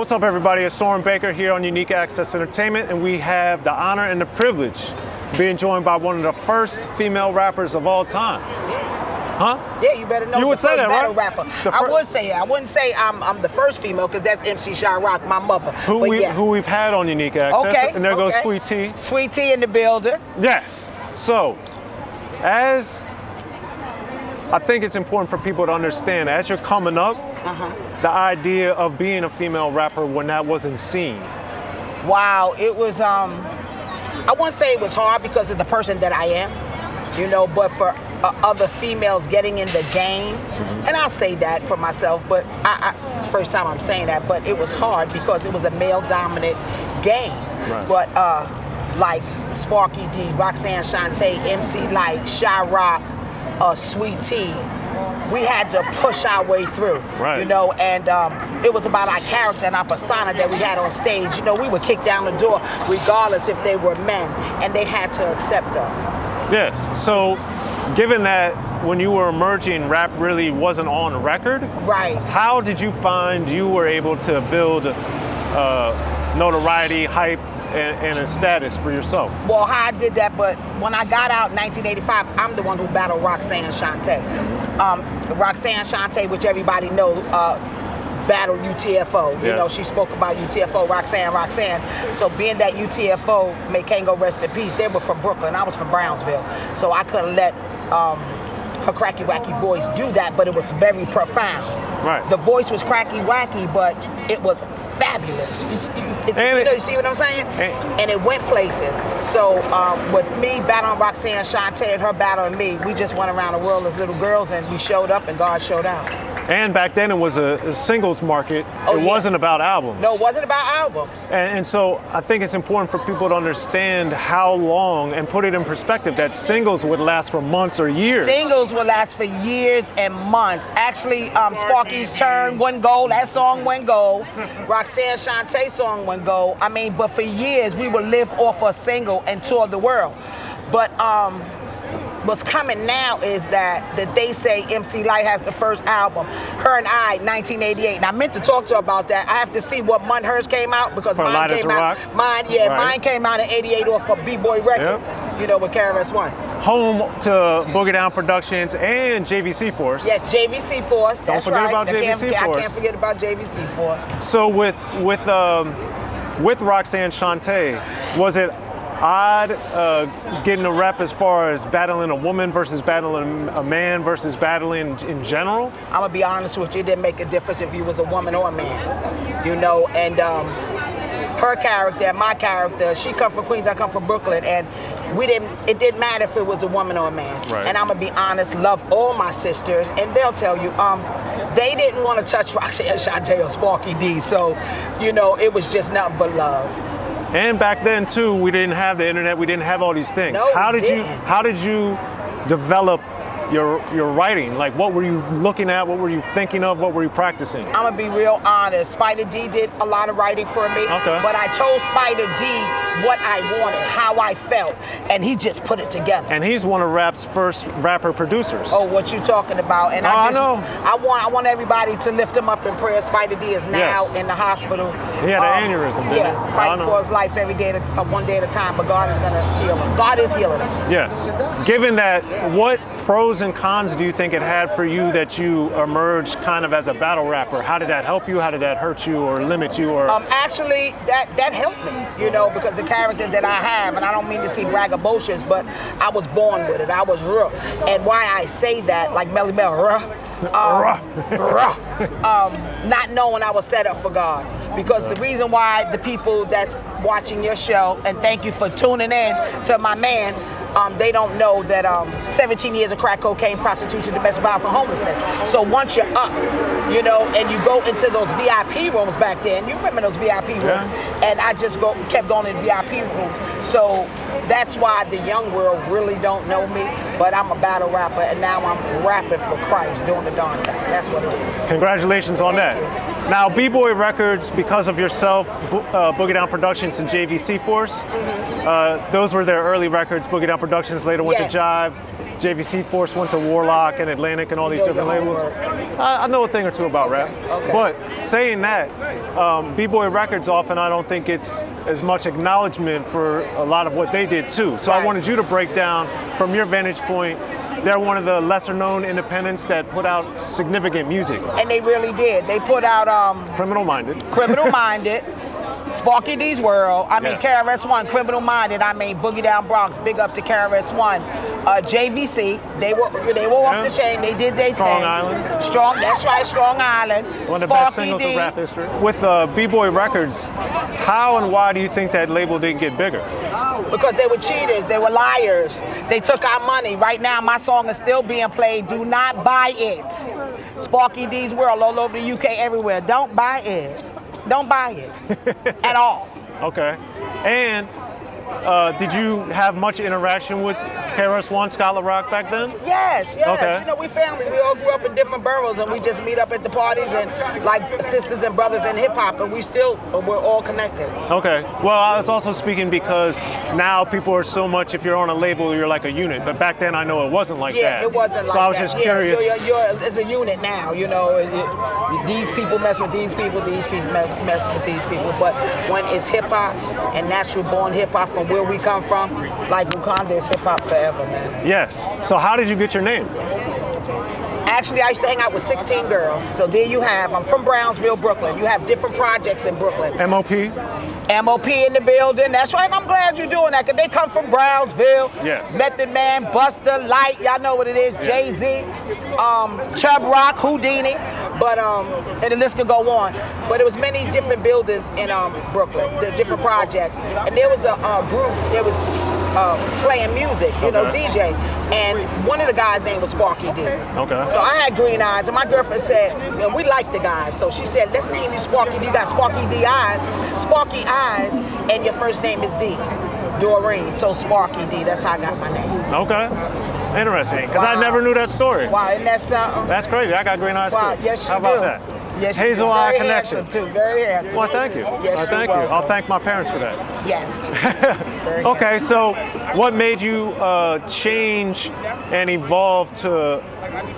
What's up, everybody? It's Soren Baker here on Unique Access Entertainment, and we have the honor and the privilege of being joined by one of the first female rappers of all time. Huh? Yeah, you better know. You would say that, battle right? rapper. I would say that. I wouldn't say I'm the first female because that's MC Sha-Rock, my mother. Who we've had on Unique Access. Okay. And there goes Sweet T. Sweet T in the building. Yes. So, as I think it's important for people to understand, as you're coming up, the idea of being a female rapper when that wasn't seen. Wow, it was, I wouldn't say it was hard because of the person that I am, you know, but for other females getting in the game, and I'll say that for myself, but first time I'm saying that, but it was hard because it was a male-dominant game. Right. But like Sparky-D, Roxanne Shante, MC Light, Sha-Rock, Sweet T, we had to push our way through, you know, and it was about our character and our persona that we had on stage. You know, we would kick down the door regardless if they were men, and they had to accept us. Yes, so given that when you were emerging, rap really wasn't on record, right? How did you find you were able to build notoriety, hype, and a status for yourself? Well, how I did that, but when I got out in 1985, I'm the one who battled Roxanne Shante. Roxanne Shante, which everybody knows, battled UTFO. You know, she spoke about UTFO, Roxanne. So being that UTFO, may Kango rest in peace, they were from Brooklyn, I was from Brownsville. So I couldn't let her cracky wacky voice do that, but it was very profound. Right. The voice was cracky wacky, but it was fabulous. You see what I'm saying? And it went places. So with me battling Roxanne Shante and her battling me, we just went around the world as little girls, and we showed up and God showed out. And back then it was a singles market. It wasn't about albums. No, it wasn't about albums. And so I think it's important for people to understand how long, and put it in perspective, that singles would last for months or years. Singles would last for years and months. Actually, Sparky's Turn went gold. That song went gold. Roxanne Shante's song went gold. I mean, but for years we would live off a single and tour the world. But what's coming now is that they say MC Light has the first album. Her and I, 1988. And I meant to talk to her about that. I have to see what month hers came out, because mine came out. Mine came out in '88 off of B-Boy Records. You know, with KRS-One. Home to Boogie Down Productions and JVC Force. Yes, JVC Force. That's Don't forget about JVC Force. I can't forget about JVC Force. So with Roxanne Shante, was it odd getting a rep as far as battling a woman versus battling a man versus battling in general? I'm gonna be honest with you, it didn't make a difference if you was a woman or a man, you know, and her character and my character, she come from Queens, I come from Brooklyn, and it didn't matter if it was a woman or a man. Right. And I'm gonna be honest, love all my sisters, and they'll tell you, they didn't want to touch Roxanne Shante or Sparky-D, so, you know, it was just nothing but love. And back then too, we didn't have the internet, we didn't have all these things. No, how did you develop your writing? Like, what were you looking at? What were you thinking of? What were you practicing? I'm gonna be real honest. Spyder-D did a lot of writing for me. Okay. But I told Spyder-D what I wanted, how I felt, and he just put it together. And he's one of rap's first rapper producers. Oh, what you talking about? And I know. I want everybody to lift him up in prayer. Spyder-D is now in the hospital. He had an aneurysm, didn't he? Fighting for his life every day, one day at a time. But God is gonna heal him. God is healing him. Yes. Given that, what pros and cons do you think it had for you that you emerged kind of as a battle rapper? How did that help you? How did that hurt you or limit you? Or actually, that helped me, you know, because the character that I have, and I don't mean to seem braggadocious, but I was born with it. I was real. And why I say that, like Melly Mel, not knowing I was set up for God. Because the reason why the people that's watching your show, and thank you for tuning in to my man, they don't know that 17 years of crack cocaine, prostitution, domestic violence, and homelessness. So once you're up, you know, and you go into those VIP rooms back then, you remember those VIP rooms, and I just kept going in VIP rooms. So that's why the young world really don't know me, but I'm a battle rapper, and now I'm rapping for Christ, doing the darn thing. That's what it is. Congratulations on that. Now, B-Boy Records, because of yourself, Boogie Down Productions and JVC Force, those were their early records. Boogie Down Productions later went to Jive. JVC Force went to Warlock and Atlantic and all these different labels. I know a thing or two about rap. Okay. But saying that, B-Boy Records often I don't think it's as much acknowledgement for a lot of what they did too. So I wanted you to break down from your vantage point. They're one of the lesser known independents that put out significant music. And they really did. They put out Criminal Minded. Criminal Minded, Sparky-D's World, KRS-One, Criminal Minded, Boogie Down Bronx, big up to KRS-One. JVC, they were off the chain, they did their thing. Strong Island. That's right, Strong Island. One of the best singles of rap history. With B-Boy Records, how and why do you think that label didn't get bigger? Because they were cheaters, they were liars. They took our money. Right now, my song is still being played. Do not buy it. Sparky-D's World, all over the UK, everywhere. Don't buy it. Don't buy it at all. Okay. And did you have much interaction with KRS-One, Scholar Rock back then? Yes. Okay. You know, we family. We all grew up in different boroughs, and we just meet up at the parties and like sisters and brothers in hip hop, and we're all connected. Okay. Well, I was also speaking because now people are so much. If you're on a label, you're like a unit. But back then, I know it wasn't like that. Yeah, it wasn't like that. So I was just curious. It's a unit now. You know, these people mess with these people. These people mess with these people. But when it's hip hop and natural born hip hop from where we come from, like Wakanda is hip hop forever, man. Yes. So how did you get your name? Actually, I used to hang out with 16 girls. So there you have, I'm from Brownsville, Brooklyn. You have different projects in Brooklyn. MOP? MOP in the building. That's right. I'm glad you're doing that because they come from Brownsville. Yes. Method Man, Busta, Light. Y'all know what it is. Yeah. Jay-Z, Chubb Rock, Houdini. But and the list could go on. But it was many different buildings in Brooklyn, the different projects. And there was a group. There was playing music, you know, DJ. And one of the guys' name was Sparky-D. Okay. So I had green eyes, and my girlfriend said, we like the guy. So she said, let's name you Sparky-D. You got Sparky-D eyes, Sparky eyes, and your first name is D. Doreen. So Sparky-D, that's how I got my name. Okay. Interesting, because I never knew that story. Wow, isn't that something? That's crazy. I got green eyes Wow, too. yes, you How about do. that? Yes, Hazel eye very connection. Handsome too, very handsome. Well, thank you. Yes, Thank you. I'll thank my parents for that. Yes. Very Okay, so what made you change and evolve to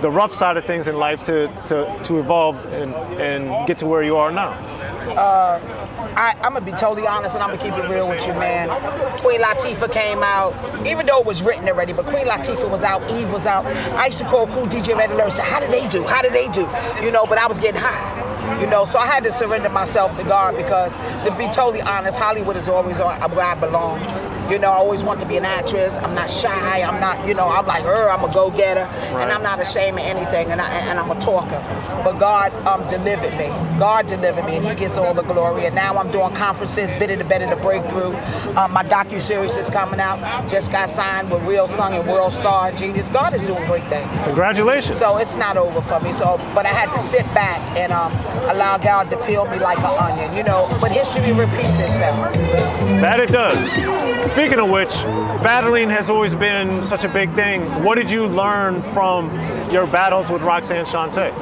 the rough side of things in life to evolve and get to where you are now? I'm gonna be totally honest and I'm gonna keep it real with you, man. Queen Latifah came out, even though it was written already, but Queen Latifah was out, Eve was out. I used to call Cool DJ Red Alert and say, how did they do? How did they do? You know, but I was getting high. You know, so I had to surrender myself to God because, to be totally honest, Hollywood is always where I belong. You know, I always want to be an actress. I'm not shy. I'm not, you know, I'm like her. I'm a go-getter, and I'm not ashamed of anything, and I'm a talker. But God delivered me. God delivered me, and He gets all the glory. And now I'm doing conferences, Bitter to Better to Breakthrough. My docu-series is coming out. Just got signed with Real Song and World Star and Genius. God is doing great things. Congratulations. So it's not over for me. So, but I had to sit back and allow God to peel me like an onion, you know. But history repeats itself. That it does. Speaking of which, battling has always been such a big thing. What did you learn from your battles with Roxanne Shante?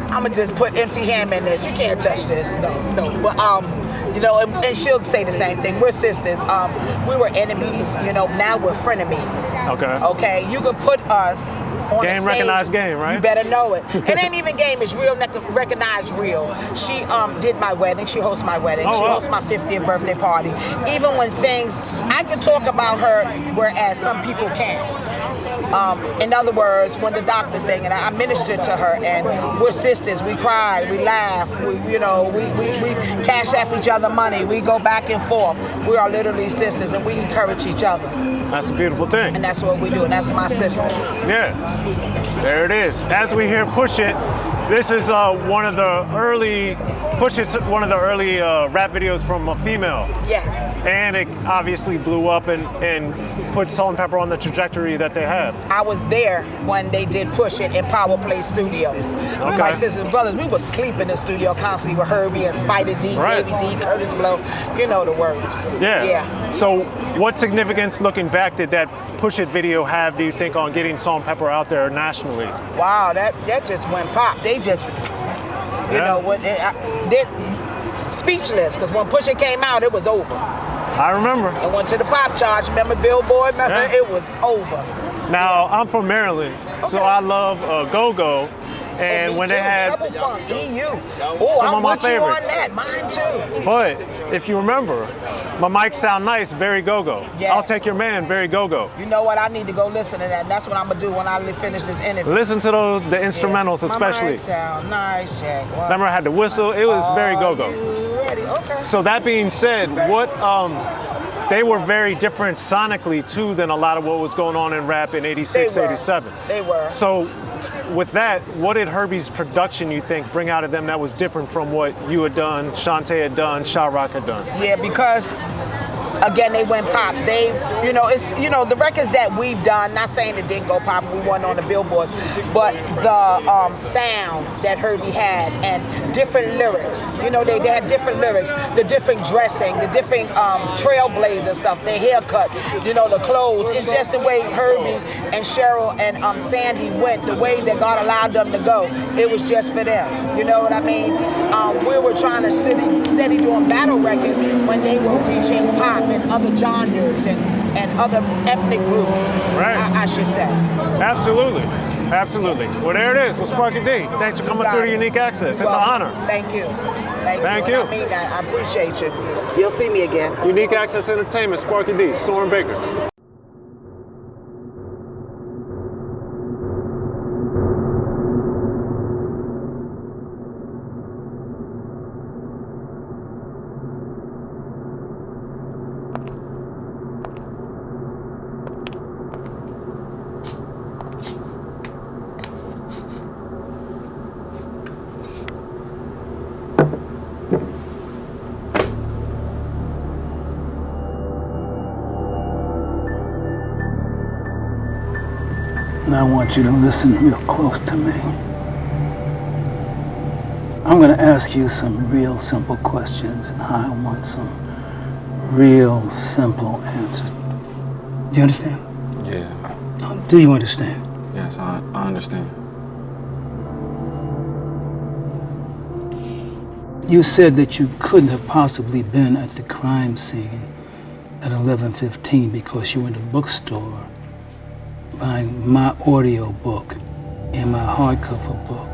I'm gonna just put MC Hammer in this. You can't touch this. No. But you know, and she'll say the same thing. We're sisters. We were enemies. You know, now we're frenemies. Okay. Okay. You can put us on game the stage, recognized game, right? You better know it. It ain't even game. It's real recognized real. She did my wedding. She hosts my wedding. She hosts my 50th birthday party. Even when things, I can talk about her, whereas some people can't. In other words, when the doctor thing, and I ministered to her, and we're sisters. We cried, we laugh, we cash app each other money. We go back and forth. We are literally sisters, and we encourage each other. That's a beautiful thing. And that's what we do, and that's my sister. Yeah, there it is. As we hear Push It, this is one of the early, Push It's one of the early rap videos from a female. Yes. And it obviously blew up and put Salt-N-Pepa on the trajectory that they have. I was there when they did Push It in Power Play Studios. Okay. My sisters and brothers, we would sleep in the studio constantly with Herbie and Spyder-D, Right. Baby D, Curtis Blow, you know the words. Yeah. So what significance, looking back, did that Push It video have, do you think, on getting Salt-N-Pepa out there nationally? Wow, that just went pop. They just, you know, what? Speechless, because when Push It came out, it was over. I remember. I went to the pop charge. Remember Billboard? Remember? Yeah. It was over. Now, I'm from Maryland, so I love Go-Go. And me when too. they had Trouble Funk, EU. Oh, some I'm of my with you on favorites. that. Mine too. But if you remember, my mic sound nice, very go-go. Yeah. I'll take your man, very go-go. You know what? I need to go listen to that. And that's what I'm gonna do when I finish this interview. Listen to the instrumentals, My especially. mic sound nice, check. What? Remember I had the whistle? It was very go-go. You ready? Okay. So that being said, what they were very different sonically too than a lot of what was going on in rap in 86, They were. 87. They were. So with that, what did Herbie's production, you think, bring out of them that was different from what you had done, Shante had done, Sha-Rock had done? Yeah, because again, they went pop. They, it's, the records that we've done, not saying it didn't go pop, we weren't on the billboards, but the sound that Herbie had and different lyrics. They had different lyrics, the different dressing, the different trailblazer stuff, their haircut, the clothes. It's just the way Herbie and Cheryl and Sandy went, the way that God allowed them to go. It was just for them. You know what I mean? We were trying to steady doing battle records when they were reaching pop and other genres and other ethnic groups, Right. I should say. Absolutely. Absolutely. Well, there it is with Sparky-D. Thanks for coming through to Unique Access. It's an honor. Thank you. Thank you. I mean that. I appreciate you. You'll see me again. Unique Access Entertainment, Sparky-D, Soren Baker. And I want you to listen real close to me. I'm going to ask you some real simple questions, and I want some real simple answers. Do you understand? Yeah. Do you understand? Yes, I understand. You said that you couldn't have possibly been at the crime scene at 11:15 because you were in the bookstore buying my audio book and my hardcover book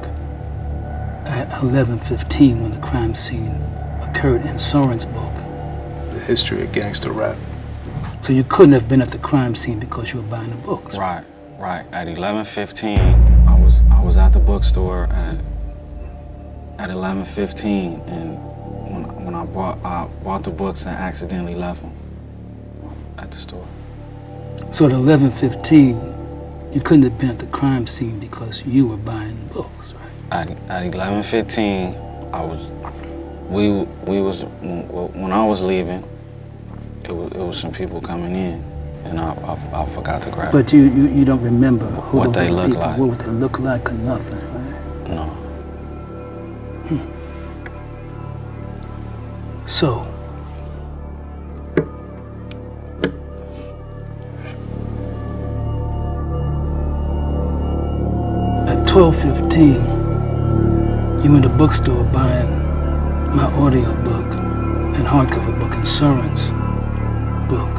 at 11:15 when the crime scene occurred in Soren's book. The history of gangster rap. So you couldn't have been at the crime scene because you were buying the books. Right. At 11:15, I was at the bookstore at 11:15, and when I bought the books and accidentally left them at the store. So at 11:15, you couldn't have been at the crime scene because you were buying books, right? At 11:15, when I was leaving, it was some people coming in, and I forgot to grab But you don't remember who what they look people, like. what they look like or nothing, right? No. So, at 12:15, you in the bookstore buying my audio book and hardcover book and Soren's book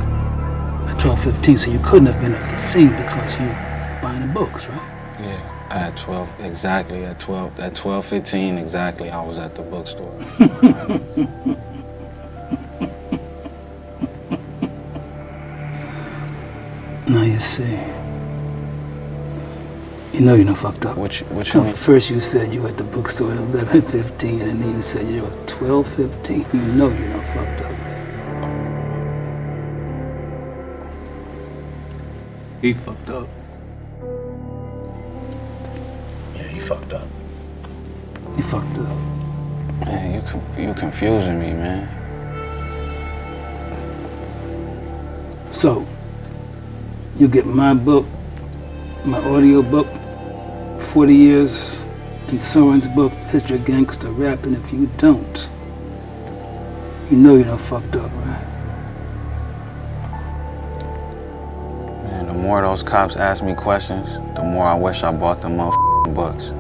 at 12:15. So you couldn't have been at the scene because you were buying the books, right? Yeah. At 12, exactly. At 12:15, exactly. I was at the bookstore. Now you see. You know you done fucked up. Which No, mean? first you said you were at the bookstore at 11:15, and then you said it was 12:15. You know you done fucked up. He fucked up. Yeah, you fucked up. You fucked up. Man, you confusing me, man. So, you get my book, my audio book, 40 years, and Soren's book, History of Gangster Rap, and if you don't, you know you done fucked up, right? Man, the more those cops ask me questions, the more I wish I bought them motherfucking books.